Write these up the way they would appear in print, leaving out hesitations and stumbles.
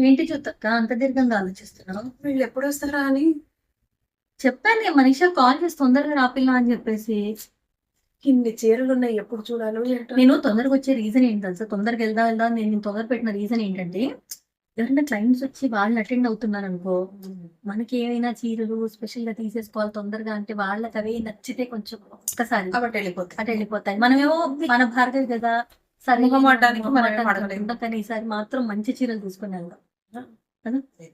ఏంటి జ్యోతక్క అంత దీర్ఘంగా ఆలోచిస్తున్నావు? వీళ్ళు ఎప్పుడు వస్తారా అని చెప్పాను మనీషా కాల్ చేసి తొందరగా రాపిల్లా అని చెప్పేసి. ఇన్ని చీరలు ఉన్నాయి, ఎప్పుడు చూడాలో ఏంటో. నేను తొందరగా వచ్చే రీజన్ ఏంటి తెలుసా? తొందరగా వెళ్దా నేను తొందర పెట్టిన రీజన్ ఏంటంటే, ఎవరైనా క్లయింట్స్ వచ్చి వాళ్ళు అటెండ్ అవుతున్నారు అనుకో, మనకి ఏమైనా చీరలు స్పెషల్ గా తీసేసుకోవాలి తొందరగా అంటే వాళ్ళకి అవే నచ్చితే కొంచెం ఒక్కసారి కాబట్టి వెళ్ళిపోతాయి. అటు వెళ్ళిపోతాయి. మనమేమో మన భార్గవి కదా, సరే మొహమాటానికి మనమే పడలేదు. కానీ ఈసారి మాత్రం మంచి చీరలు తీసుకుని వెళ్దాం.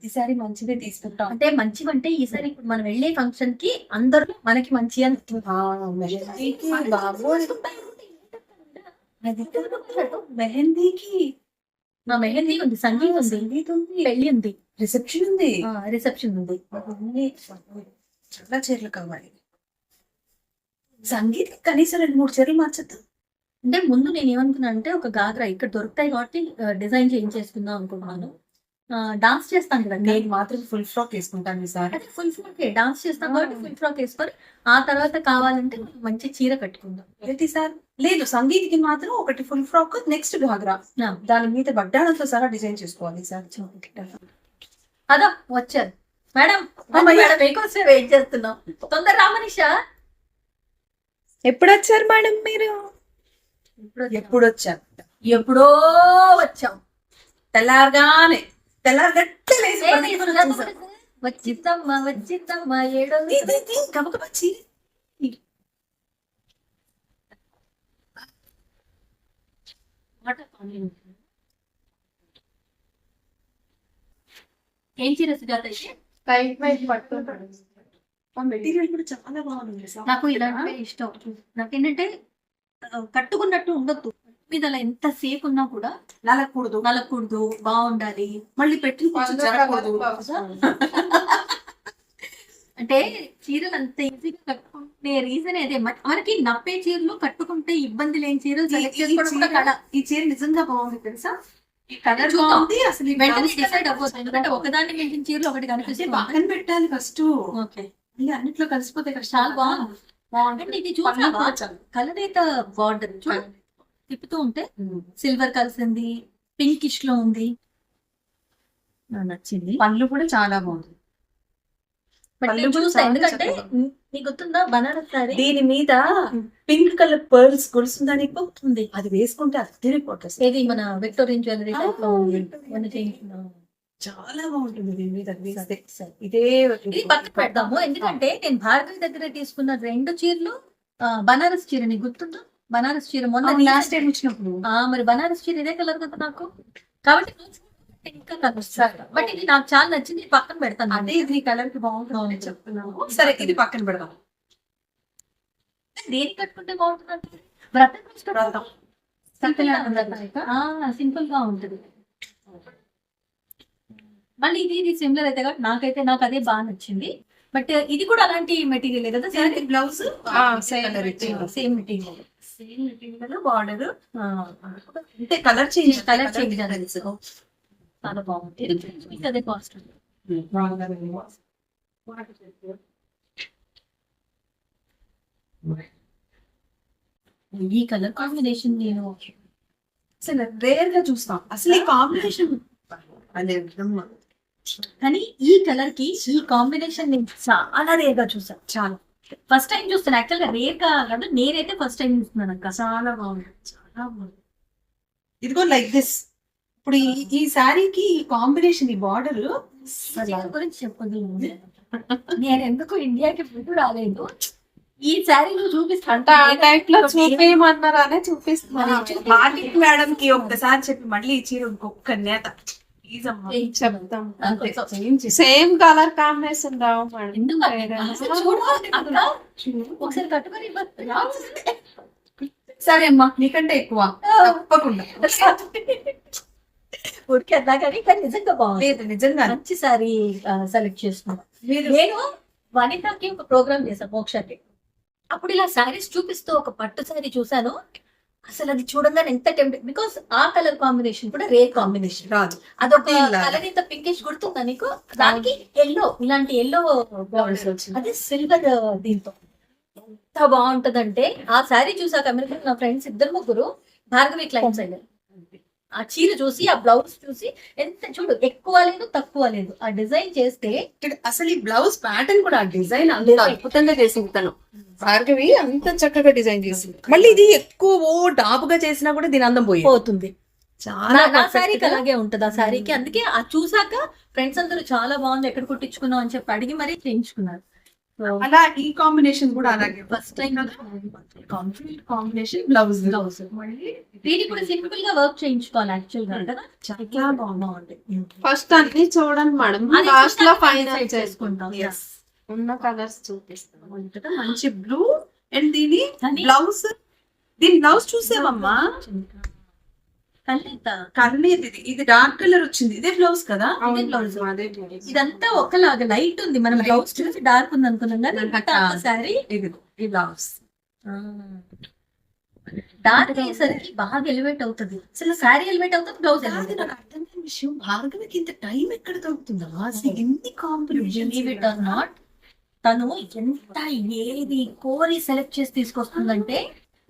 ఈసారి మంచిదే తీసుకుంటాం. అంటే మంచివంటే ఈసారి ఇప్పుడు మనం వెళ్ళే ఫంక్షన్ కి అందరూ మనకి మంచి అని మెహందీకి బాబోయ్, మెహందీకి నా మెహందీ ఉంది, సంగీత్ ఉంది, సంగీతం ఉంది, పెళ్లి ఉంది, రిసెప్షన్ ఉంది, రిసెప్షన్ ఉంది. చాలా చీరలు కావాలి. సంగీత్ కనీసం 2-3 చీరలు మార్చద్దు. అంటే ముందు నేను ఏమనుకున్నా అంటే ఒక గాగ్రా ఇక్కడ దొరుకుతాయి కాబట్టి డిజైన్ చేయించేసుకుందాం అనుకున్నాను. డాన్స్ చేస్తాను కదా నేను మాత్రం ఫుల్ ఫ్రాక్ వేసుకుంటాను ఈసారి. అదే ఫుల్ ఫ్రాక్ డాన్స్ చేస్తాం కాబట్టి ఫుల్ ఫ్రాక్ వేసుకొని ఆ తర్వాత కావాలంటే మంచి చీర కట్టుకుందాం. ప్రతిసారి లేదు, సంగీత్కి మాత్రం ఒకటి ఫుల్ ఫ్రాక్, నెక్స్ట్ ఘాగ్రా, దాని మీద బడ్డాలతో సహా డిజైన్ చేసుకోవాలి ఈసారి. అదా వచ్చారు మేడం, మేడం మీకోసమే వెయిట్ చేస్తున్నాం. తొందర రా మనీషా. ఎప్పుడు వచ్చారు మేడం మీరు? ఎప్పుడు వచ్చారు? ఎప్పుడో వచ్చాం. తెల్లారగానే తెల్లారగట్టలేసి వచ్చిద్దమ్మా వచ్చిద్దమ్మా ఏడో గబగబా చీర. ఏం చీర సుజాత మెటీరియల్ కూడా చాలా బాగుంది. నాకు ఇలాంటి ఇష్టం. నాకేంటంటే కట్టుకున్నట్టు ఉండొద్దు, మీద అలా ఎంత సేపు ఉన్నా కూడా నలకూడదు, బాగుండాలి. మళ్ళీ పెట్టి అంటే చీరలు అంత ఈజీగా కట్టుకుంటే రీజన్ అదే. మనకి నప్పే చీరలు కట్టుకుంటే ఇబ్బంది లేని చీరలు సెలెక్ట్ చేసుకోవడం కూడా కళ. ఈ చీర నిజంగా బాగుంది తెలుసా? ఈ కలర్ బాగుంది, అసలు వెంటనే డిసైడ్ అవ్వదు. ఎందుకంటే ఒకదాన్ని మించిన చీరలు ఒకటి కనిపిస్తే పక్కన పెట్టాలి ఫస్ట్. ఓకే, అన్నిట్లో కలిసిపోతే చాలా బాగుంది. ఇది చూసావా కలర్ అయితే బార్డర్ తిప్పుతూ ఉంటే సిల్వర్ కలిసింది, పింకిష్ లో ఉంది, నచ్చింది. పళ్ళు కూడా చాలా బాగుంది. ఎందుకంటే నీకు గుర్తుందా బనారస్ సారీ, దీని మీద పింక్ కలర్ పర్ల్స్ గొలుసుందా నీకు? ఉంది, అది వేసుకుంటే అది తిరిగిపోతుంది. ఏది మన విక్టోరియన్ జ్యువెలరీ టైప్ లో చేయించుకున్నాం. చాలా బాగుంటుంది దీని మీద వేస్తే. ఇదే ఇది పక్కన పెడదాము, ఎందుకంటే నేను భారతీయ దగ్గర తీసుకున్న 2 చీరలు బనారస్ చీర. నీకు గుర్తుందా బనారస్ చీర మొన్న లాస్ట్ టైం వచ్చినప్పుడు? మరి బనారస్ చీర ఇదే కలర్ కదా నాకు, కాబట్టి ఇంకా కలుస్తారు. బట్ ఇది నాకు చాలా నచ్చింది, పక్కన పెడతాను. అదే ఇది కలర్ కి బాగుంటుంది చెప్తున్నాను. సరే ఇది పక్కన పెడదాం. దేని కట్టుకుంటే బాగుంటుంది అంటే వ్రతం సింపుల్ గా ఉంటుంది. మళ్ళీ ఇది సిమిలర్ అయితే కాబట్టి నాకు అదే బాగా నచ్చింది. బట్ ఇది కూడా అలాంటి మెటీరియల్ కదా, బ్లౌజ్ సేమ్ మెటీరియల్, బార్డర్ అంటే కలర్ చేంజ్ చాలా బాగుంది. అదే కాస్ట్. ఈ కలర్ కాంబినేషన్ నేను అసలు రేర్ గా చూస్తాం. అసలు ఈ కాంబినేషన్ కానీ ఈ కలర్ కి ఈ కాంబినేషన్ నేను చాలా రేర్ గా చూసాను. చాలా ఫస్ట్ టైం చూస్తాను యాక్చువల్ గా, రేర్ గా కాదు, నేనైతే ఫస్ట్ టైం చూస్తున్నాను అక్క. చాలా బాగుంది, చాలా బాగుంది. ఇదిగో లైక్ దిస్. ఇప్పుడు ఈ శారీకి ఈ కాంబినేషన్, ఈ బార్డర్ గురించి చెప్పదు. నేను ఎందుకు ఇండియాకి ఫుడ్ రాలేదు, ఈ శారీ చూపిస్తామన్నారానే చూపిస్తున్నాను మేడం కి. ఒక్కసారి చెప్పి మళ్ళీ ఈ చీర ఇంకొక నేత చెప్తాం. సేమ్ కలర్ కాంబినేషన్ రావు మేడం. ఒకసారి కట్టుకొని సరే అమ్మా, నీకంటే ఎక్కువ తప్పకుండా. ఊరికే అన్నా కానీ నిజంగా బాగుంది. నిజంగా మంచి సారీ సెలెక్ట్ చేసుకున్నాను. నేను వనితకి ఒక ప్రోగ్రామ్ చేశాను మోక్షకి, అప్పుడు ఇలా శారీస్ చూపిస్తూ ఒక పట్టు శారీ చూసాను. అసలు అది చూడంగానే ఎంత టెంప్ట్, బికాస్ ఆ కలర్ కాంబినేషన్ కూడా రేర్ కాంబినేషన్ రాదు. అదొక కలర్ ఇంత పింకిష్ గుర్తుందా నీకు? దానికి ఎల్లో, ఇలాంటి ఎల్లో అది సిల్వర్ దీంతో ఎంత బాగుంటదంటే ఆ శారీ చూసాక అమెరికా నా ఫ్రెండ్స్ 2-3 భార్గవి క్లయింట్స్ అయ్యారు. ఆ చీర చూసి ఆ బ్లౌజ్ చూసి ఎంత చూడు ఎక్కువ లేదు తక్కువ లేదు ఆ డిజైన్ చేస్తే అసలు ఈ బ్లౌజ్ ప్యాటర్న్ కూడా ఆ డిజైన్ అంత అద్భుతంగా చేసింది తను. భార్గవి అంత చక్కగా డిజైన్ చేసింది. మళ్ళీ ఇది ఎక్కువ డాబుగా చేసినా కూడా దీని అందం పోతుంది. చాలా నా perfect శారీకి గా. అలాగే ఉంటది ఆ శారీకి. అందుకే ఆ చూసాక ఫ్రెండ్స్ అందరూ చాలా బాగుంది ఎక్కడ కుట్టించుకున్నావు అని చెప్పి అడిగి మరీ చేయించుకున్నారు. అలా ఈ కాంబినేషన్ కూడా అలాగే first time complete combination blouse blouse దీనికి కూడా సింపుల్ గా వర్క్ చేయించుకోవాలి యాక్చువల్ గా కదా. చాలా బాగుంది. ఫస్ట్ అన్ని చూడండి మేడం, అది లాస్ట్ లో చూసాక ఫైనల్ decide చేసుకుంటాం. Yes. ఉన్న కలర్స్ చూపిస్తాం. కదా, మంచి బ్లూ అండ్ దీని కానీ- బ్లౌజ్, దీని బ్లౌజ్ చూసావమ్మా కల్నేత. కర్లేదు. ఇది డార్క్ కలర్ వచ్చింది. ఇదే బ్లౌజ్ కదా. అవును, బ్లౌజ్. అదే బ్లౌజ్. ఇదంతా ఒకలాగా లైట్ ఉంది. మనం Light. బ్లౌజ్ చూసి డార్క్ ఉంది అనుకున్నాం కదా శారీ ఇది ఈ బ్లౌజ్ డార్క్ అయ్యేసరికి బాగా ఎలివేట్ అవుతుంది. అసలు శారీ ఎలివేట్ అవుతుంది, బ్లౌజ్ కాదు, ఎలివేట్ నాకు అర్థం కాని విషయం, భార్గవికి ఇంత టైం ఎక్కడ దొరుకుతుందా అసలు ఎన్ని కాంబినేషన్ నాట్. తను ఎంత ఏది కోరి సెలెక్ట్ చేసి తీసుకొస్తుందంటే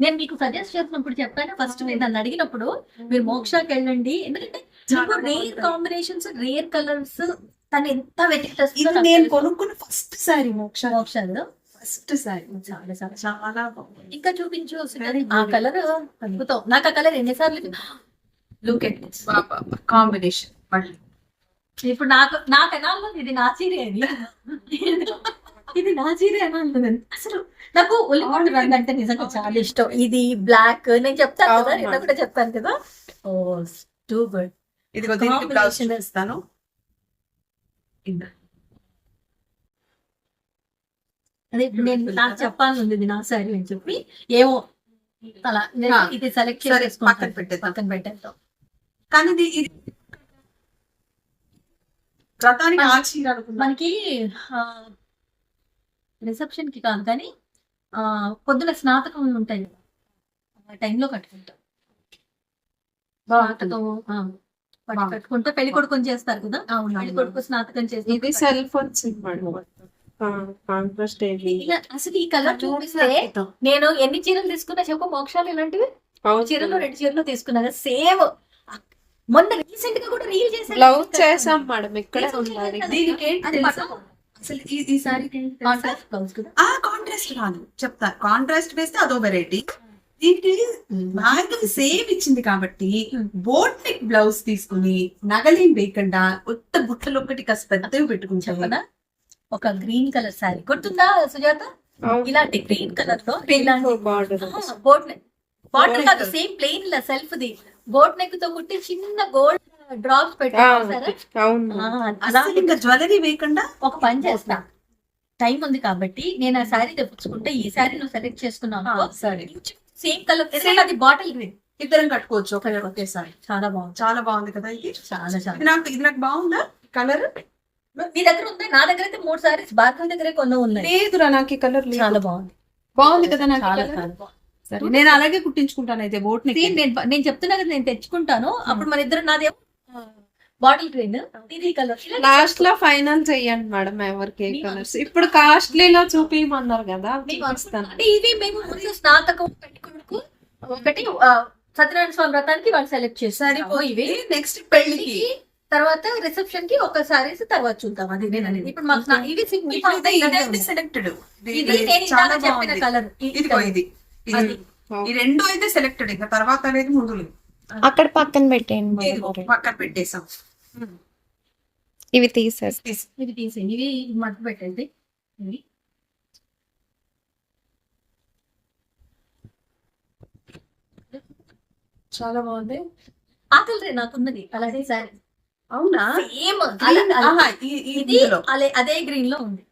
నేను మీకు సజెస్ట్ చేసినప్పుడు చెప్పాను. ఫస్ట్ మీరు నన్ను అడిగినప్పుడు మీరు మోక్షాకి వెళ్ళండి, ఎందుకంటే రేర్ కాంబినేషన్స్ రేర్ కలర్స్ తను ఎంత ఇది నేను కొనుక్కున్న ఫస్ట్ సారీ మోక్షాలు ఫస్ట్ సారీ. చాలా చాలా చాలా బాగుంది. ఇంకా చూపించు ఆ కలర్ అద్భుతం. నాకు ఆ కలర్ ఎన్నిసార్లు లుక్ ఎట్ కాంబినేషన్ మళ్ళీ ఇప్పుడు నా కనాల్లో ఇది నా చీరే అని ఇది నా చీరే అని అసలు నాకు ఉల్లిపాటు రంగు అంటే నిజంగా చాలా ఇష్టం. ఇది బ్లాక్ నేను చెప్తాను కదా, నేను కూడా చెప్తాను కదా. ఓ టూ గుడ్. ఇదిగో దీనికి బ్లౌజ్ చూపిస్తాను. అదే ఇప్పుడు నేను నాకు చెప్పాలని ఇది నా శారీ అని చెప్పి ఏమో అలా నేను ఇది సెలెక్ట్ సరే, చేసి పక్కన పెట్టేద్దాం. పక్కన పెట్టేద్దాం. కానీ ఇది రథానికి ఆ చీర అనుకున్నా. మనకి రిసెప్షన్ కి కాదు కానీ పొద్దున స్నాతకం ఉంటాయి కదా, ఆ టైంలో కట్టుకుంటాం. స్నాతకం వాటికి కట్టుకుంటే పెళ్లి కొడుకుని చేస్తారు కదా, పెళ్లి కొడుకు స్నాతకం చేసి ఇది సెల్ఫ్ వచ్చింది మేడం, కాంట్రాస్ట్ ఇలా అసలు ఈ కలర్ చూపిస్తే నేను ఎన్ని చీరలు తీసుకున్నా చెప్పు మోక్షాలు ఇలాంటివి చీరలు 2 చీరలు తీసుకున్నా సేమ్. మొన్న రీసెంట్ గా కూడా రీల్ చేశాను. బ్లౌజ్ చేసాం మేడం, ఇక్కడే ఉండాలి. దీనికి ఏంటి అది తెలుసా? పట్టు. అసలు ఈ సారీకి ఏంటి తెలుసా? కాంట్రాస్ట్ బ్లౌజ్ కదా. ఆ కాంట్రాస్ట్ రాదు, చెప్తా. కాంట్రాస్ట్ వేస్తే అదో వెరైటీ. దీనికి భార్గవి సేమ్ ఇచ్చింది కాబట్టి బోట్ నెక్ బ్లౌజ్ తీసుకుని నగలేం వేయకుండా కొత్త బుట్టలు ఒకటి కాస్త పెద్దవి పెట్టుకుంటాం చెప్పనా ఒక గ్రీన్ కలర్ శారీ గుర్తుందా సుజాత? ఇలాంటి గ్రీన్ కలర్ లో బార్డర్ బోట్ నెక్ బార్డర్ కాదు, same plain law self the boat neck తో కుట్టి చిన్న గోల్డ్ డ్రాప్స్ పెట్టారు. అవును. అసలు ఇంకా జ్యువెలరీ వేయకుండా ఒక పని చేస్తా, టైం ఉంది కాబట్టి నేను ఆ శారీ తెప్పించుకుంటే ఈ శారీ నువ్వు సెలెక్ట్ చేసుకున్నావు సరే, సేమ్ కలర్, అది బాటిల్ గ్రీన్. ఇద్దరం కట్టుకోవచ్చు ఒకేసారి. చాలా బాగుంది, చాలా బాగుంది కదా ఇది. చాలా చాలా. ఇది నాకు బాగుందా కలర్? మీ దగ్గర ఉంది, నా దగ్గర అయితే 3 సారీస్ భార్గవి దగ్గరే కొన్ని ఉన్నాయి. లేదురా, నాకు ఈ కలర్ చాలా బాగుంది, బాగుంది కదా నాకు చాలా colour? చాలా బాగుంది. సరే, నేను అలాగే కుట్టించుకుంటాను అయితే బోట్ నెక్. See, నేను చెప్తున్నా కదా, నేను తెచ్చుకుంటాను. అప్పుడు మన ఇద్దరు నాదేమో బాటిల్ గ్రీన్, ఇది కలర్. లాస్ట్ లో ఫైనల్ చెయ్యండి మేడం ఎవరికి ఏ కలర్స్. ఇప్పుడు కాస్ట్లీలో చూపించమన్నారు కదా, చూపిస్తాను. అంటే ఇవి మేము ముందు స్నాతకం పెట్టుకున్నకు ఒకటి సత్యనారాయణ స్వామి వ్రతానికి వాళ్ళు సెలెక్ట్ చేస్తారు. ఇవి నెక్స్ట్ పెళ్లికి తర్వాత రిసెప్షన్ కి ఒక సారీస్ తర్వాత చూద్దాం. అది నేను అనేది ఇప్పుడు మాకు ఇవి సింపుల్ సెలెక్టెడ్. ఇది నేను చాలా ఇందాక చెప్పిన బాగుంది. కలర్ ఇదిగో ఇది అది. ఈ రెండు అయితే సెలెక్టెడ్, ఇంకా తర్వాత అనేది ముందు లేదు. అక్కడ పక్కన పెట్టేయండి ఇదిగో పక్కన పెట్టేసాం. ఇవి తీసేసి ఇవి తీసేయండి, ఇవి మట్టు పెట్టేది. ఇవి చాలా బాగుంది. ఆ కలరే నాకున్నది అలాగే సారీ, అవునా? సేమ్ Green, ఆహా, ఇది అదే గ్రీన్ లో ఉంది.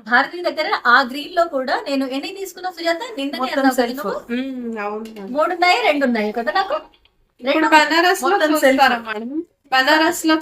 భారతీయ దగ్గర ఆ గ్రీన్ లో కూడా నేను ఎన్ని తీసుకున్నా సుజాత? నిన్ననే మొత్తం అన్నావు కదా self. నువ్వు? అవును. 3 ఉన్నాయి 2 ఉన్నాయి కదా నాకు. ఇప్పుడు బనారస్ లో మొత్తం చూస్తారా మేడం? బనారస్ లో